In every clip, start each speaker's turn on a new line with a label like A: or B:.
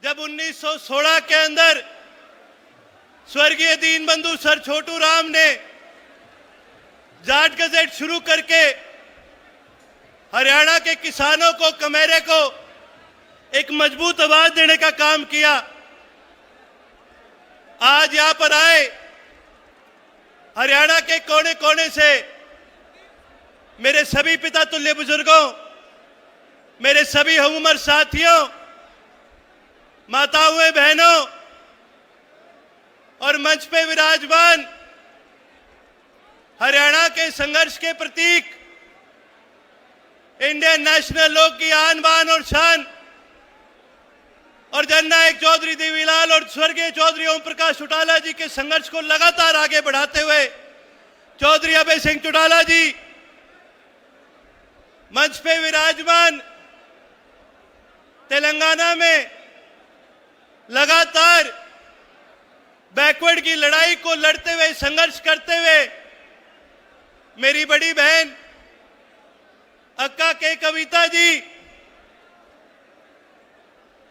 A: जब 1916 के अंदर स्वर्गीय दीनबंधु सर छोटू राम ने जाट गजेट शुरू करके हरियाणा के किसानों को, कमेरे को एक मजबूत आवाज देने का काम किया। आज यहां पर आए हरियाणा के कोने कोने से मेरे सभी पिता तुल्य बुजुर्गों, मेरे सभी हमउम्र साथियों, माताओं, बहनों और मंच पे विराजमान हरियाणा के संघर्ष के प्रतीक, इंडियन नेशनल लोक की आन बान और शान और जननायक चौधरी देवीलाल और स्वर्गीय चौधरी ओम प्रकाश चौटाला जी के संघर्ष को लगातार आगे बढ़ाते हुए चौधरी अभय सिंह चौटाला जी, मंच पे विराजमान तेलंगाना में लगातार बैकवर्ड की लड़ाई को लड़ते हुए, संघर्ष करते हुए मेरी बड़ी बहन अक्का के कविता जी,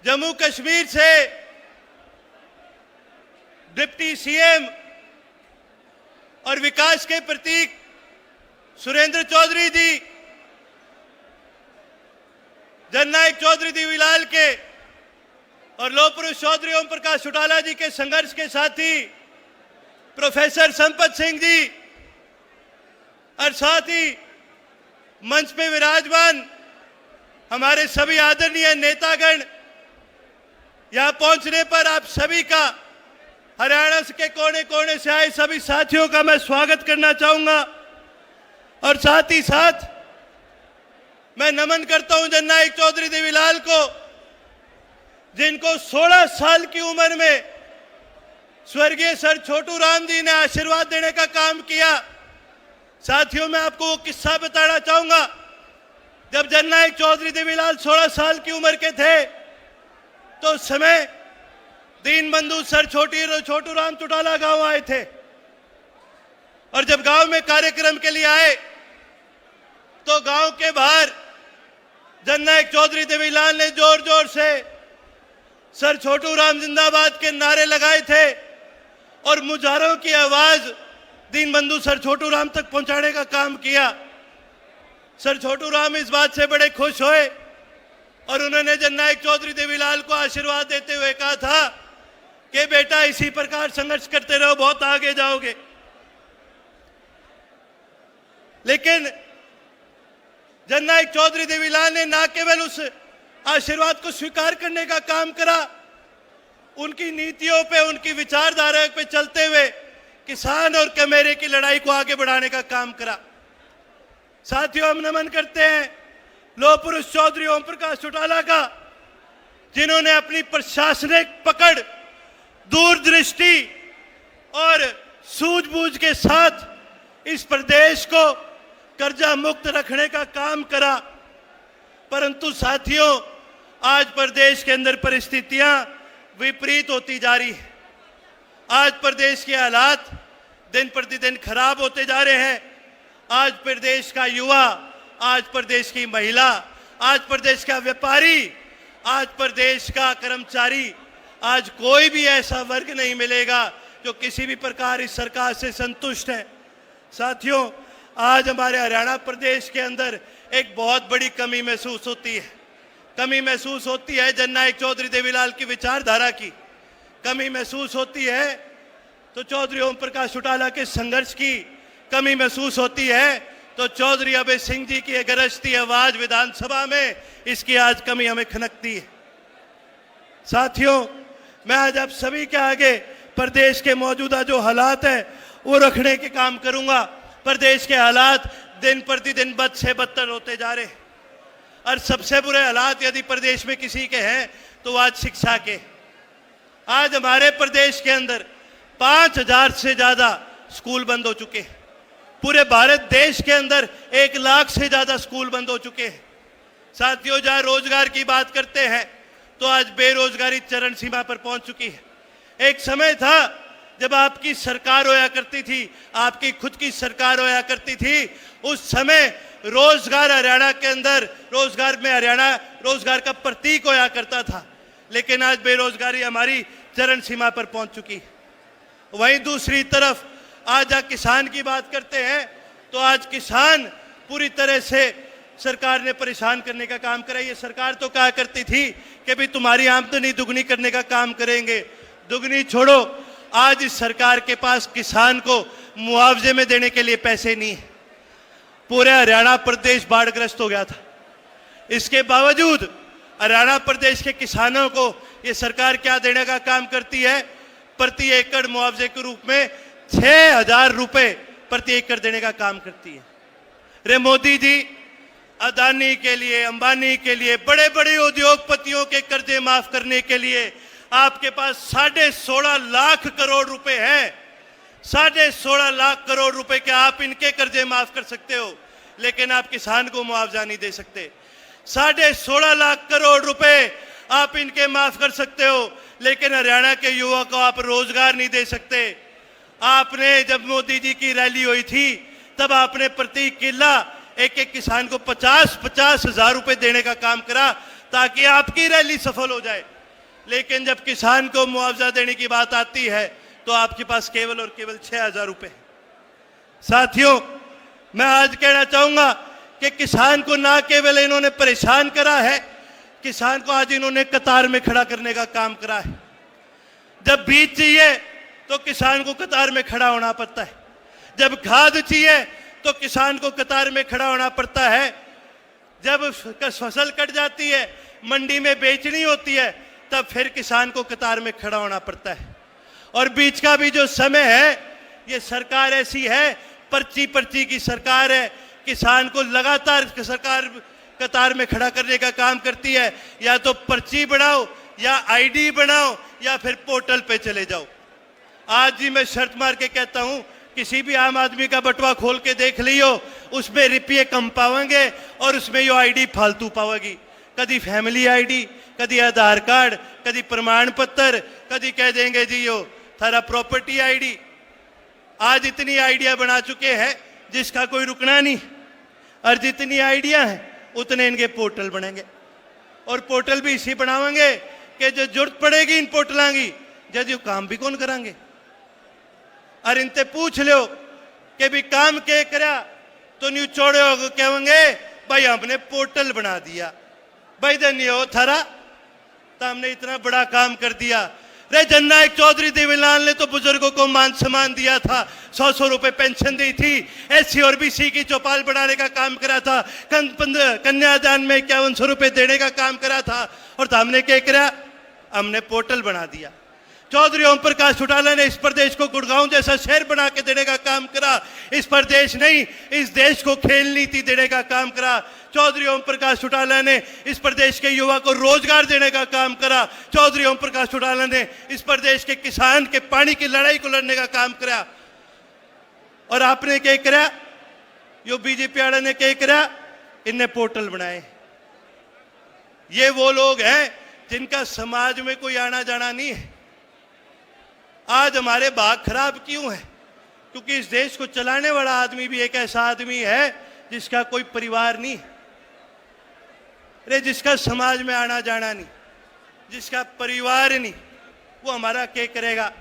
A: जम्मू कश्मीर से डिप्टी सीएम और विकास के प्रतीक सुरेंद्र चौधरी जी, जननायक चौधरी देवीलाल के और लौह पुरुष चौधरी ओम प्रकाश चौटाला जी के संघर्ष के साथी प्रोफेसर संपत सिंह जी, और साथ ही मंच पे विराजमान हमारे सभी आदरणीय नेतागण, यहां पहुंचने पर आप सभी का, हरियाणा के कोने कोने से आए सभी साथियों का मैं स्वागत करना चाहूंगा। और साथ ही साथ मैं नमन करता हूं जननायक चौधरी देवीलाल को, जिनको 16 साल की उम्र में स्वर्गीय सर छोटू राम जी ने आशीर्वाद देने का काम किया। साथियों, मैं आपको वो किस्सा बताना चाहूंगा। जब जननायक चौधरी देवीलाल 16 साल की उम्र के थे तो उस समय दीनबंधु सर छोटू राम चौटाला गांव आए थे, और जब गांव में कार्यक्रम के लिए आए तो गांव के बाहर जननायक चौधरी देवीलाल ने जोर जोर से सर छोटू राम जिंदाबाद के नारे लगाए थे और मुजाहरों की आवाज दीनबंधु सर छोटू राम तक पहुंचाने का काम किया। सर छोटू राम इस बात से बड़े खुश हुए और उन्होंने जननायक चौधरी देवीलाल को आशीर्वाद देते हुए कहा था कि बेटा इसी प्रकार संघर्ष करते रहो, बहुत आगे जाओगे। लेकिन जननायक चौधरी देवीलाल ने ना केवल उस आशीर्वाद को स्वीकार करने का काम करा, उनकी नीतियों पे, उनकी विचारधारा पे चलते हुए किसान और कमेरे की लड़ाई को आगे बढ़ाने का काम करा। साथियों, हम नमन करते हैं लौह पुरुष चौधरी ओम प्रकाश चौटाला का, जिन्होंने अपनी प्रशासनिक पकड़, दूरदृष्टि और सूझबूझ के साथ इस प्रदेश को कर्जा मुक्त रखने का काम करा। परंतु साथियों, आज प्रदेश के अंदर परिस्थितियां विपरीत होती जा रही है। आज प्रदेश के हालात दिन प्रतिदिन खराब होते जा रहे हैं। आज प्रदेश का युवा, आज प्रदेश की महिला, आज प्रदेश का व्यापारी, आज प्रदेश का कर्मचारी, आज कोई भी ऐसा वर्ग नहीं मिलेगा जो किसी भी प्रकार इस सरकार से संतुष्ट है। साथियों, आज हमारे हरियाणा प्रदेश के अंदर एक बहुत बड़ी कमी महसूस होती है। कमी महसूस होती है जननायक चौधरी देवीलाल की विचारधारा की, कमी महसूस होती है तो चौधरी ओम प्रकाश चौटाला के संघर्ष की कमी महसूस होती है, तो चौधरी अभय सिंह जी की गरजती आवाज विधानसभा में, इसकी आज कमी हमें खनकती है। साथियों, मैं आज आप सभी के आगे प्रदेश के मौजूदा जो हालात है वो रखने के काम करूंगा। प्रदेश के हालात दिन प्रतिदिन बद से बदतर होते जा रहे हैं, और सबसे बुरे हालात यदि प्रदेश में किसी के हैं तो आज शिक्षा के। आज हमारे प्रदेश के अंदर 5000 से ज्यादा स्कूल बंद हो चुके हैं। पूरे भारत देश के अंदर 1 लाख से ज्यादा स्कूल बंद हो चुके हैं। साथियों, जहां रोजगार की बात करते हैं तो आज बेरोजगारी चरम सीमा पर पहुंच चुकी है। एक समय था जब आपकी सरकार होया करती थी, आपकी खुद की सरकार होया करती थी, उस समय रोजगार हरियाणा के अंदर, रोजगार में हरियाणा रोजगार का प्रतीक होया करता था। लेकिन आज बेरोजगारी हमारी चरम सीमा पर पहुंच चुकी है। वहीं दूसरी तरफ आज किसान की बात करते हैं तो आज किसान पूरी तरह से सरकार ने परेशान करने का काम करा। ये सरकार तो कहा करती थी कि भाई तुम्हारी आमदनी दुगनी करने का काम करेंगे। दुगनी छोड़ो, आज इस सरकार के पास किसान को मुआवजे में देने के लिए पैसे नहीं है। पूरे हरियाणा प्रदेश बाढ़ग्रस्त हो गया था। इसके बावजूद हरियाणा प्रदेश के किसानों को ये सरकार क्या देने का काम करती है? प्रति एकड़ मुआवजे के रूप में 6,000 रुपए प्रति एकड़ देने का काम करती है। रे मोदी जी, अदानी के लिए, अंबानी के लिए, बड़े बड़े उद्योगपतियों के कर्जे माफ करने के लिए आपके पास 16.5 लाख करोड़ रुपए हैं। 16.5 लाख करोड़ रुपए के आप इनके कर्जे माफ कर सकते हो, लेकिन आप किसान को मुआवजा नहीं दे सकते। 16.5 लाख करोड़ रुपए आप इनके माफ कर सकते हो, लेकिन हरियाणा के युवा को आप रोजगार नहीं दे सकते। आपने जब मोदी जी की रैली हुई थी तब आपने प्रति किला एक एक किसान को 50-50 हजार रुपए देने का काम करा ताकि आपकी रैली सफल हो जाए। लेकिन जब किसान को मुआवजा देने की बात आती है तो आपके पास केवल और केवल 6,000 रुपए। साथियों, मैं आज कहना चाहूंगा कि किसान को ना केवल इन्होंने परेशान करा है, किसान को आज इन्होंने कतार में खड़ा करने का काम करा है। जब बीज चाहिए तो किसान को कतार में खड़ा होना पड़ता है। जब खाद चाहिए तो किसान को कतार में खड़ा होना पड़ता है। जब फसल कट जाती है, मंडी में बेचनी होती है, तब फिर किसान को कतार में खड़ा होना पड़ता है। और बीच का भी जो समय है, ये सरकार ऐसी है, पर्ची पर्ची की सरकार है। किसान को लगातार सरकार कतार में खड़ा करने का काम करती है। या तो पर्ची बनाओ, या आईडी बनाओ, या फिर पोर्टल पे चले जाओ। आज जी मैं शर्त मार के कहता हूं, किसी भी आम आदमी का बटवा खोल के देख लियो, उसमें रुपये कम पाओगे और उसमें यो आईडी फालतू पाओगी। कभी फैमिली आईडी, कभी आधार कार्ड, कभी प्रमाण पत्र, कभी कह देंगे जी यो थारा प्रॉपर्टी आईडी। आज इतनी आइडिया बना चुके हैं जिसका कोई रुकना नहीं। और जितनी आइडिया हैं उतने इनके पोर्टल बनेंगे। और पोर्टल भी इसी बनावेंगे कि जो जरूरत पड़ेगी इन पोर्टलों की, जब यो काम भी कौन करांगे। और इनसे पूछ लो कि भी काम के करा तो न्यू चौड़े हो कहेंगे भाई हमने पोर्टल बना दिया। भाई धन्य हो थारा, तो हमने इतना बड़ा काम कर दिया। रे जननायक चौधरी देवीलाल ने तो बुजुर्गों को मान सम्मान दिया था, 100 रुपए पेंशन दी थी, एससी और बीसी की चौपाल बनाने का काम करा था, कन्यादान में 5100 रुपए देने का काम करा था। और हमने क्या करा? हमने पोर्टल बना दिया। चौधरी ओम प्रकाश चौटाला ने इस प्रदेश को गुड़गांव जैसा शहर बना के देने का काम करा। इस प्रदेश नहीं, इस देश को खेल नीति देने का काम करा। चौधरी ओम प्रकाश चौटाला ने इस प्रदेश के युवा को रोजगार देने का काम करा। चौधरी ओम प्रकाश चौटाला ने इस प्रदेश के किसान के पानी की लड़ाई को लड़ने का काम करा। और आपने क्या करा? यो बीजेपी वाले ने क्या करा? इनने पोर्टल बनाए। ये वो लोग हैं जिनका समाज में कोई आना जाना नहीं है। आज हमारे भाग खराब क्यों है? क्योंकि इस देश को चलाने वाला आदमी भी एक ऐसा आदमी है जिसका कोई परिवार नहीं, अरे जिसका समाज में आना जाना नहीं, जिसका परिवार नहीं, वो हमारा क्या करेगा?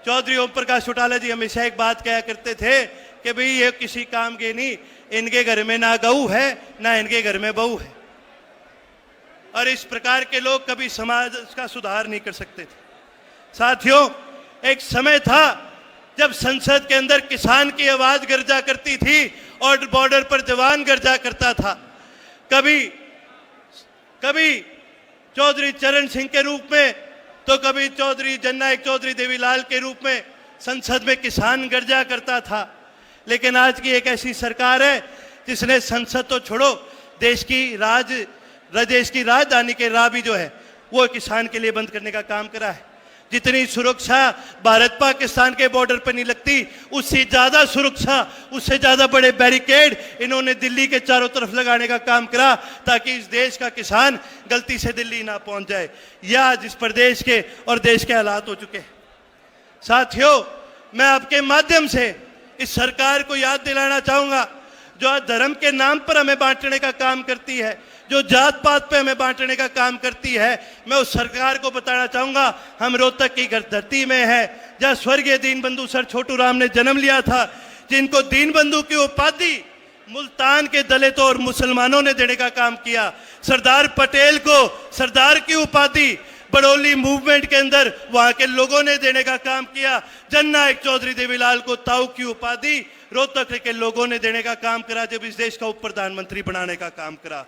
A: चौधरी ओम प्रकाश चौटाला जी हमेशा एक बात कहा करते थे कि भाई ये किसी काम के नहीं, इनके घर में ना गऊ है ना इनके घर में बहू है। और इस प्रकार के लोग कभी समाज का सुधार नहीं कर सकते थे। साथियों, एक समय था जब संसद के अंदर किसान की आवाज गर्जा करती थी और बॉर्डर पर जवान गर्जा करता था। कभी चौधरी चरण सिंह के रूप में, तो कभी चौधरी जननायक चौधरी देवीलाल के रूप में संसद में किसान गर्जा करता था। लेकिन आज की एक ऐसी सरकार है जिसने संसद तो छोड़ो, देश की राजधानी के राह भी जो है वो किसान के लिए बंद करने का काम करा है। जितनी सुरक्षा भारत पाकिस्तान के बॉर्डर पर नहीं लगती, उससे ज्यादा सुरक्षा, उससे ज्यादा बड़े बैरिकेड इन्होंने दिल्ली के चारों तरफ लगाने का काम करा ताकि इस देश का किसान गलती से दिल्ली ना पहुंच जाए। यह आज इस प्रदेश के और देश के हालात हो चुके हैं। साथियों, मैं आपके माध्यम से इस सरकार को याद दिलाना चाहूंगा जो आज धर्म के नाम पर हमें बांटने का काम करती है। जो जात पात पे हमें बांटने का काम करती है, मैं उस सरकार को बताना चाहूंगा, हम रोहतक की धरती में है जहां स्वर्गीय दीनबंधु सर छोटू राम ने जन्म लिया था, जिनको दीनबंधु की उपाधि मुल्तान के दलितों और मुसलमानों ने देने का काम किया। सरदार पटेल को सरदार की उपाधि बड़ौली मूवमेंट के अंदर वहां के लोगों ने देने का काम किया। जननायक चौधरी देवीलाल को ताऊ की उपाधि रोहतक के लोगों ने देने का काम करा जब इस देश का उप प्रधानमंत्री बनाने का काम करा।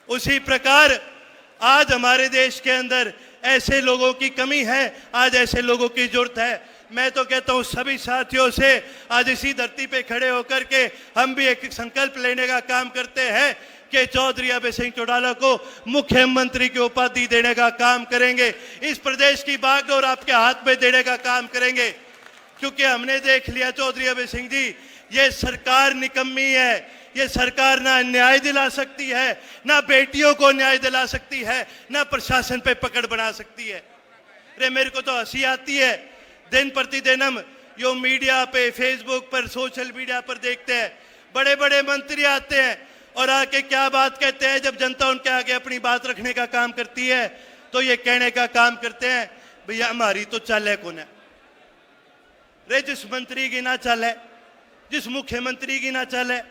A: उसी प्रकार आज हमारे देश के अंदर ऐसे लोगों की कमी है, आज ऐसे लोगों की जरूरत है। मैं तो कहता हूं सभी साथियों से आज इसी धरती पे खड़े होकर के हम भी एक संकल्प लेने का काम करते हैं कि चौधरी अभय सिंह चौटाला को मुख्यमंत्री की उपाधि देने का काम करेंगे। इस प्रदेश की बागडोर आपके हाथ में देने का काम करेंगे, क्योंकि हमने देख लिया चौधरी अभय सिंह जी, ये सरकार निकम्मी है। ये सरकार ना न्याय दिला सकती है, ना बेटियों को न्याय दिला सकती है, ना प्रशासन पे पकड़ बना सकती है। अरे मेरे को तो हंसी आती है, दिन प्रतिदिन हम यो मीडिया पे, फेसबुक पर, सोशल मीडिया पर देखते हैं, बड़े बड़े मंत्री आते हैं और आके क्या बात कहते हैं। जब जनता उनके आगे अपनी बात रखने का काम करती है तो ये कहने का काम करते हैं, भैया हमारी तो चाल है कौन है रे, जिस मंत्री की ना चाल है, जिस मुख्यमंत्री की ना चाल है,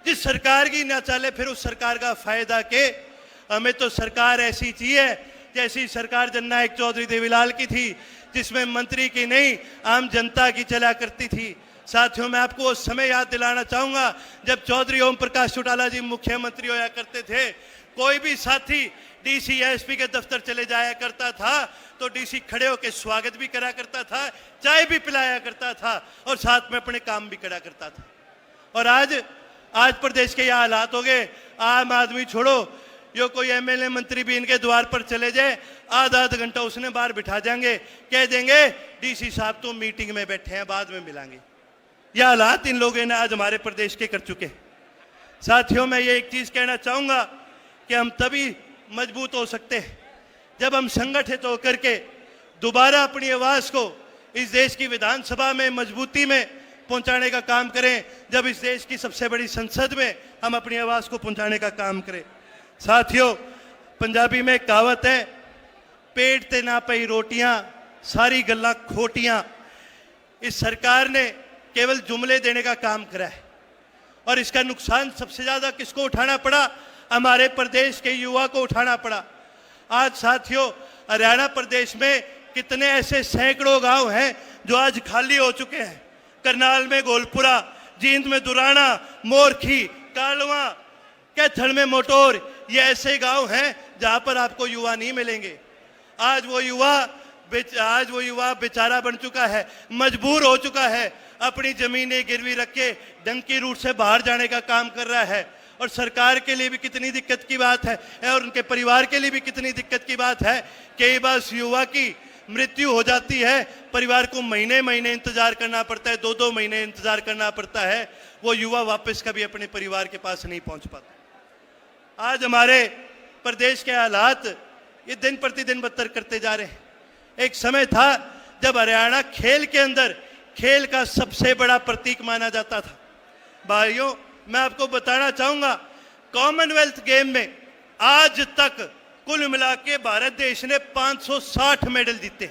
A: जिस सरकार की ना चाले, फिर उस सरकार का फायदा के। हमें तो सरकार ऐसी चाहिए जैसी सरकार जननायक चौधरी देवीलाल की थी, जिसमें मंत्री की नहीं आम जनता की चला करती थी। साथियों, मैं आपको वो समय याद दिलाना चाहूंगा जब चौधरी ओम प्रकाश चौटाला जी मुख्यमंत्री होया करते थे। कोई भी साथी डीसी एसपी के दफ्तर चले जाया करता था तो डीसी खड़े होकर स्वागत भी करा करता था, चाय भी पिलाया करता था और साथ में अपने काम भी करा करता था। और आज प्रदेश के यह हालात हो गए, आम आदमी छोड़ो, यो कोई एमएलए मंत्री भी इनके द्वार पर चले जाए, आधा घंटा उसने बाहर बिठा जाएंगे, कह देंगे डीसी साहब तो मीटिंग में बैठे हैं, बाद में मिलांगे। यह हालात इन लोगों ने आज हमारे प्रदेश के कर चुके। साथियों, मैं ये एक चीज कहना चाहूंगा कि हम तभी मजबूत हो सकते हैं जब हम संगठित होकर के दोबारा अपनी आवाज को इस देश की विधानसभा में मजबूती में पहुंचाने का काम करें, जब इस देश की सबसे बड़ी संसद में हम अपनी आवाज को पहुंचाने का काम करें। साथियों, पंजाबी में कहावत है, पेट ते ना पई रोटियां सारी गल्लां खोटियां। इस सरकार ने केवल जुमले देने का काम करा है और इसका नुकसान सबसे ज्यादा किसको उठाना पड़ा? हमारे प्रदेश के युवा को उठाना पड़ा। आज साथियों, हरियाणा प्रदेश में कितने ऐसे सैकड़ों गांव हैं जो आज खाली हो चुके हैं। करनाल में गोलपुरा, जींद में दुराना, मोरखी, कालवा, कैथल में मोटोर, ये ऐसे गांव हैं जहां पर आपको युवा नहीं मिलेंगे। आज वो युवा बेचारा बन चुका है, मजबूर हो चुका है, अपनी जमीनें गिरवी रख के डंकी रूट से बाहर जाने का काम कर रहा है। और सरकार के लिए भी कितनी दिक्कत की बात है और उनके परिवार के लिए भी कितनी दिक्कत की बात है कि कई बार युवा की मृत्यु हो जाती है, परिवार को महीने महीने इंतजार करना पड़ता है, 2-2 महीने इंतजार करना पड़ता है, वो युवा वापस कभी अपने परिवार के पास नहीं पहुंच पाता। आज हमारे प्रदेश के हालात ये दिन प्रतिदिन बदतर करते जा रहे हैं। एक समय था जब हरियाणा खेल के अंदर खेल का सबसे बड़ा प्रतीक माना जाता था। भाइयों, मैं आपको बताना चाहूंगा, कॉमनवेल्थ गेम में आज तक कुल मिला के भारत देश ने 560 मेडल जीते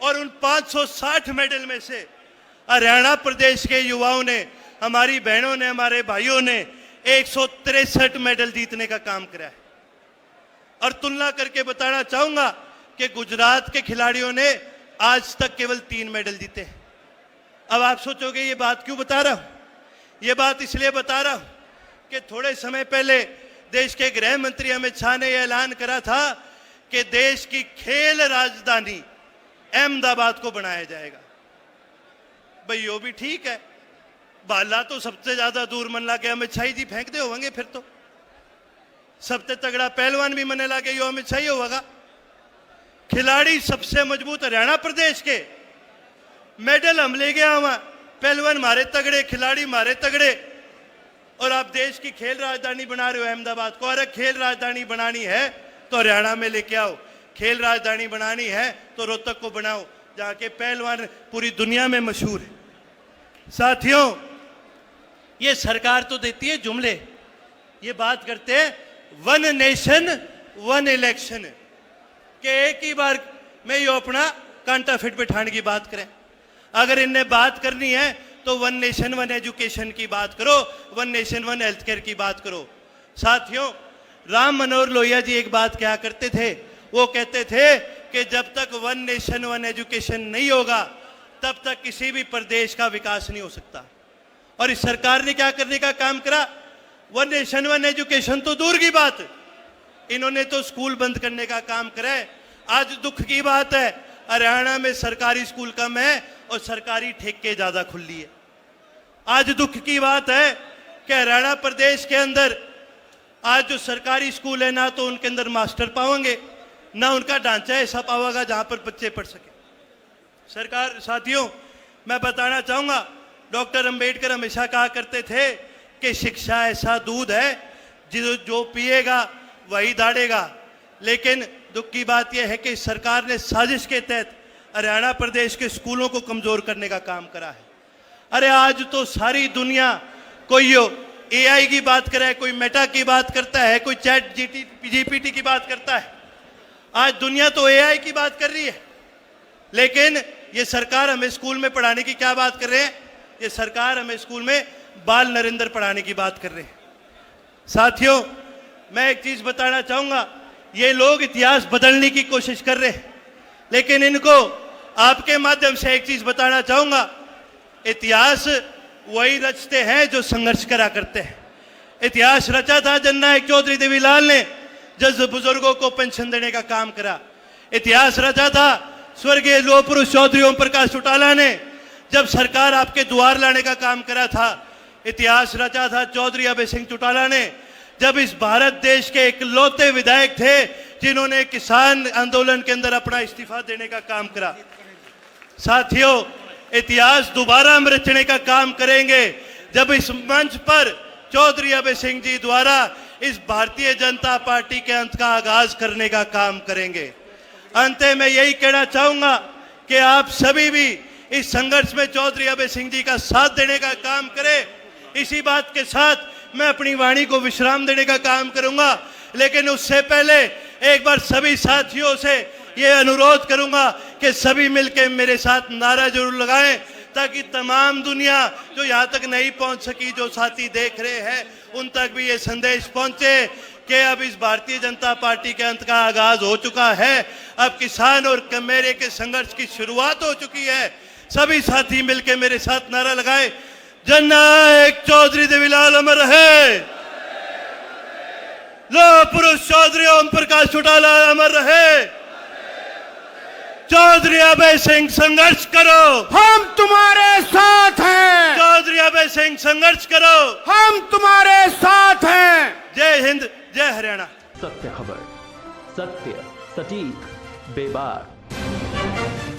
A: और उन 560 मेडल में से हरियाणा प्रदेश के युवाओं ने, हमारी बहनों ने, हमारे भाइयों ने 163 मेडल जीतने का काम करा है। और तुलना करके बताना चाहूंगा कि गुजरात के खिलाड़ियों ने आज तक केवल 3 मेडल जीते। अब आप सोचोगे ये बात क्यों बता रहा हूं? ये बात इसलिए बता रहा हूं कि थोड़े समय पहले देश के गृह मंत्री अमित शाह ने यह ऐलान करा था कि देश की खेल राजधानी अहमदाबाद को बनाया जाएगा। भाई यो भी ठीक है, बाला तो सबसे ज्यादा दूर मन लागे अमित शाह जी फेंक दे होंगे, फिर तो सबसे तगड़ा पहलवान भी मने लागे यो अमित शाह होगा। खिलाड़ी सबसे मजबूत हरियाणा प्रदेश के, मेडल हम ले गया वहां, पहलवान मारे तगड़े, खिलाड़ी मारे तगड़े, और आप देश की खेल राजधानी बना रहे हो अहमदाबाद को। अरे खेल राजधानी बनानी है तो हरियाणा में लेके आओ, खेल राजधानी बनानी है तो रोहतक को बनाओ, जहां के पहलवान पूरी दुनिया में मशहूर है। साथियों, ये सरकार तो देती है जुमले, ये बात करते हैं वन नेशन वन इलेक्शन, कि एक ही बार में यो अपना कांटा फिट बिठाने की बात करें। अगर इन्हें बात करनी है तो वन नेशन वन एजुकेशन की बात करो, one nation one health care की बात करो। साथियों, राम मनोहर लोहिया जी एक बात क्या करते थे, वो कहते थे कि जब तक वन नेशन वन एजुकेशन नहीं होगा तब तक किसी भी प्रदेश का विकास नहीं हो सकता। और इस सरकार ने क्या करने का काम करा, वन नेशन वन एजुकेशन तो दूर की बात, इन्होंने तो स्कूल बंद करने का काम करा है। आज दुख की बात है, हरियाणा में सरकारी स्कूल कम है और सरकारी ठेके ज्यादा खुली है। आज दुख की बात है कि हरियाणा प्रदेश के अंदर आज जो सरकारी स्कूल है ना तो उनके अंदर मास्टर पाओगे, ना उनका ढांचा ऐसा पाओगा जहां पर बच्चे पढ़ सके। सरकार, साथियों, मैं बताना चाहूंगा, डॉक्टर अंबेडकर हमेशा कहा करते थे कि शिक्षा ऐसा दूध है जो पिएगा वही दाढ़ेगा। लेकिन दुख की बात यह है कि सरकार ने साजिश के तहत हरियाणा प्रदेश के स्कूलों को कमजोर करने का काम करा है। अरे आज तो सारी दुनिया, कोई एआई की बात करे है, कोई मेटा की बात करता है, कोई चैट जीपीटी की बात करता है। आज दुनिया तो एआई की बात कर रही है, लेकिन ये सरकार हमें स्कूल में पढ़ाने की क्या बात कर रहे हैं, ये सरकार हमें स्कूल में बाल नरेंद्र पढ़ाने की बात कर रहे हैं। साथियों, मैं एक चीज बताना चाहूंगा, ये लोग इतिहास बदलने की कोशिश कर रहे हैं, लेकिन इनको आपके माध्यम से एक चीज बताना चाहूंगा, इतिहास वही रचते हैं जो संघर्ष करा करते हैं। इतिहास रचा था जननायक चौधरी देवीलाल ने, जब बुजुर्गों को पेंशन देने का काम करा। इतिहास रचा था स्वर्गीय लोह पुरुष चौधरी ओम प्रकाश चौटाला ने, जब सरकार आपके द्वार लाने का काम करा था। इतिहास रचा था चौधरी अभय सिंह चौटाला ने, जब इस भारत देश के इकलौते विधायक थे जिन्होंने किसान आंदोलन के अंदर अपना इस्तीफा देने का काम करा। साथियों, इतिहास दोबारा हम रचने का काम करेंगे जब इस मंच पर चौधरी अभय सिंह जी द्वारा इस भारतीय जनता पार्टी के अंत का आगाज करने का काम करेंगे। अंत में यही कहना चाहूंगा कि आप सभी भी इस संघर्ष में चौधरी अभय सिंह जी का साथ देने का काम करें। इसी बात के साथ मैं अपनी वाणी को विश्राम देने का काम करूंगा, लेकिन उससे पहले एक बार सभी साथियों से ये अनुरोध करूंगा कि सभी मिलकर मेरे साथ नारा जरूर लगाएं, ताकि तमाम दुनिया जो यहाँ तक नहीं पहुंच सकी, जो साथी देख रहे हैं, उन तक भी ये संदेश पहुंचे कि अब इस भारतीय जनता पार्टी के अंत का आगाज हो चुका है। अब किसान और कमेरे के संघर्ष की शुरुआत हो चुकी है। सभी साथी मिलकर मेरे साथ नारा लगाए, जननायक चौधरी देवीलाल अमर रहे, लोह पुरुष चौधरी ओम प्रकाश चौटाला अमर रहे, चौधरी अभय सिंह संघर्ष करो,
B: हम तुम्हारे साथ हैं।
A: चौधरी अभय सिंह संघर्ष करो,
B: हम तुम्हारे साथ हैं।
A: जय हिंद, जय हरियाणा।
C: सत्य खबर, सत्य, सटीक, बेबाक।